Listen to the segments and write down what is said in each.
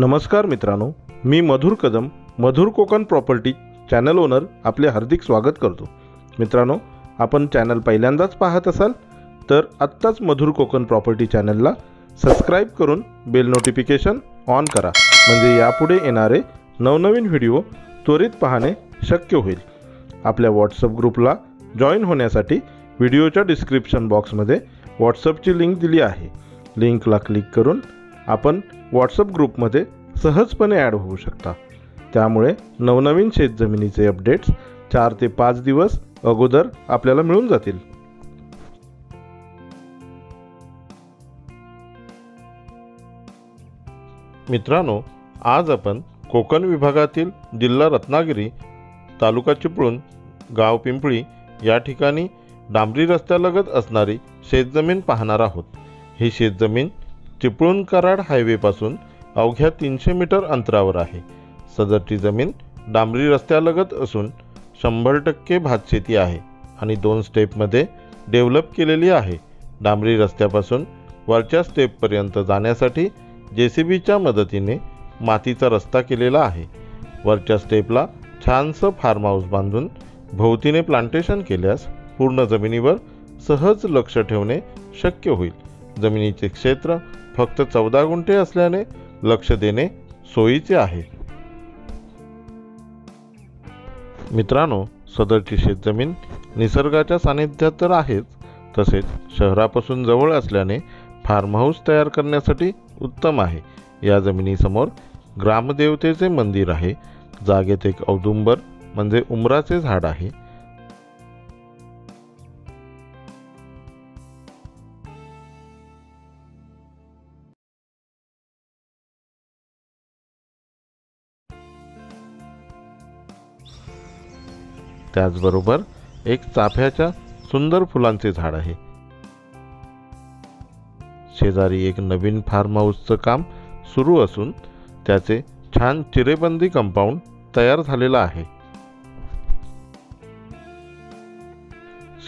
नमस्कार मित्रांनो, मी मधुर कदम, मधुर Konkan property channel owner आपले हार्दिक स्वागत करतो। मित्रांनो, आपण चॅनल पहिल्यांदाच पाहत असाल तर आत्ताच मधुर कोकण प्रॉपर्टी चॅनलला सबस्क्राइब करून बेल नोटिफिकेशन ऑन करा, म्हणजे यापुढे येणारे नवनवीन व्हिडिओ त्वरित पाहणे शक्य होईल। आपल्या व्हॉट्सअप ग्रुपला जॉइन होण्यासाठी व्हिडिओच्या डिस्क्रिप्शन बॉक्समध्ये व्हॉट्सअपची लिंक दिली आहे। लिंकला क्लिक करून आपण व्हॉट्सअप ग्रुपमध्ये सहजपणे ॲड होऊ शकता। त्यामुळे नवनवीन शेतजमिनीचे अपडेट्स 4 ते 5 दिवस अगोदर आपल्याला मिळून जातील। मित्रांनो, आज आपण कोकण विभागातील जिल्हा रत्नागिरी, तालुका चिपळूण, गाव पिंपळी या ठिकाणी डांबरी रस्त्यालगत असणारी शेतजमीन पाहणार आहोत। ही शेतजमीन चिपळूण कराड हायवेपासून अवघ्या 300 मीटर अंतरावर आहे। सदरची जमीन डांबरी रस्त्यालगत असून 100% भातशेती आहे आणि 2 स्टेपमध्ये डेव्हलप केलेली आहे। डांबरी रस्त्यापासून वरच्या स्टेपपर्यंत जाण्यासाठी JCBच्या मदतीने मातीचा रस्ता केलेला आहे। वरच्या स्टेपला छानसं फार्म हाऊस बांधून भोवतीने प्लांटेशन केल्यास पूर्ण जमिनीवर सहज लक्ष ठेवणे शक्य होईल। जमिनीचे क्षेत्र फक्त 14 गुंठे असल्याने लक्ष देणे सोयीचे आहे। मित्रांनो, सदरची शेतजमीन निसर्गाच्या सानिध्यात तर आहेच, तसेच शहरापासून जवळ असल्याने फार्म हाऊस तयार करण्यासाठी उत्तम आहे। या जमिनीसमोर ग्रामदेवतेचे मंदिर आहे। जागेत एक औदुंबर म्हणजे उमराचे झाड आहे। त्याचबरोबर एक चाफ्याच्या सुंदर फुलांचे झाड आहे। शेजारी एक नवीन फार्म हाऊसचं काम सुरू असून त्याचे छान चिरेबंदी कंपाऊंड तयार झालेलं आहे।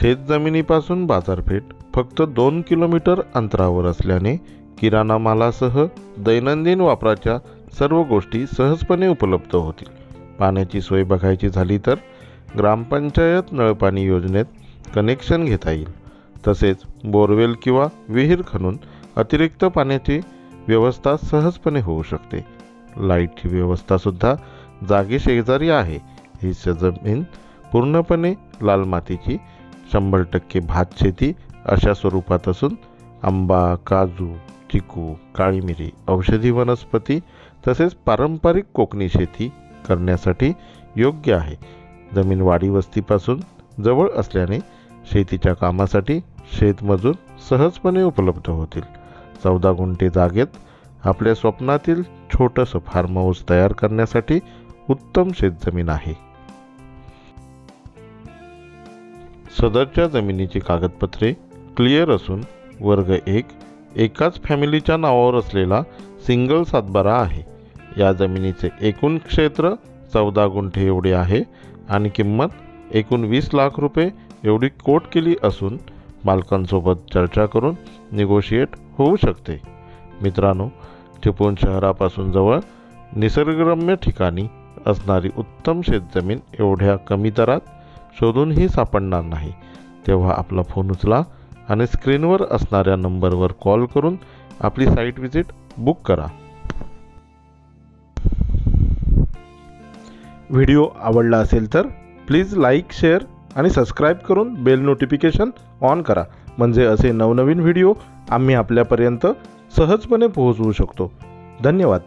शेतजमिनीपासून बाजारपेठ फक्त 2 किलोमीटर अंतरावर असल्याने किराणा मालासह दैनंदिन वापराच्या सर्व गोष्टी सहजपणे उपलब्ध होतील। पाण्याची सोय बघायची झाली तर ग्रामपंचायत नळपाणी योजनेत कनेक्शन घेता येईल। तसेच बोरवेल किंवा विहीर खणून अतिरिक्त पाण्याची व्यवस्था सहजपणे होऊ शकते। लाईटची व्यवस्था सुद्धा जागे शेजारी आहे। ही जमीन पूर्णपणे लाल मातीची 100% भात शेती अशा स्वरूपात असून आंबा, काजू, चिकू, काळी मिरी, औषधी वनस्पती तसेच पारंपरिक कोकणी शेती करण्यासाठी योग्य आहे। जमीन वाडी वस्तीपासून जवळ असल्याने शेतीच्या कामासाठी शेतमजूर सहजपणे उपलब्ध होतील। 14 गुंठे जागेत आपल्या स्वप्नातील छोटंसं फार्म हाऊस तयार करण्यासाठी उत्तम शेतजमीन आहे। सदरच्या जमिनीची कागदपत्रे क्लिअर असून वर्ग 1 एकाच फॅमिलीच्या नावावर असलेला सिंगल सातबारा आहे। या जमिनीचे एकूण क्षेत्र 14 गुंठे एवढे आहे आणि किंमत एकूण 20 लाख रुपये एवढी कोट केली असून मालकांसोबत चर्चा करून निगोशिएट होऊ शकते। मित्रांनो, चिपळूण शहरापासून जवळ निसर्गरम्य ठिकाणी असणारी उत्तम शेतजमीन एवढ्या कमी दरात शोधूनही सापडणार नाही। तेव्हा आपला फोन उचला आणि स्क्रीनवर असणाऱ्या नंबरवर कॉल करून आपली साईट व्हिजिट बुक करा। व्हिडिओ आवडला असेल तर प्लीज लाईक, शेअर आणि सबस्क्राइब करून बेल नोटिफिकेशन ऑन करा, म्हणजे असे नवनवीन व्हिडिओ आम्ही आपल्यापर्यंत सहजपणे पोहोचवू शकतो। धन्यवाद।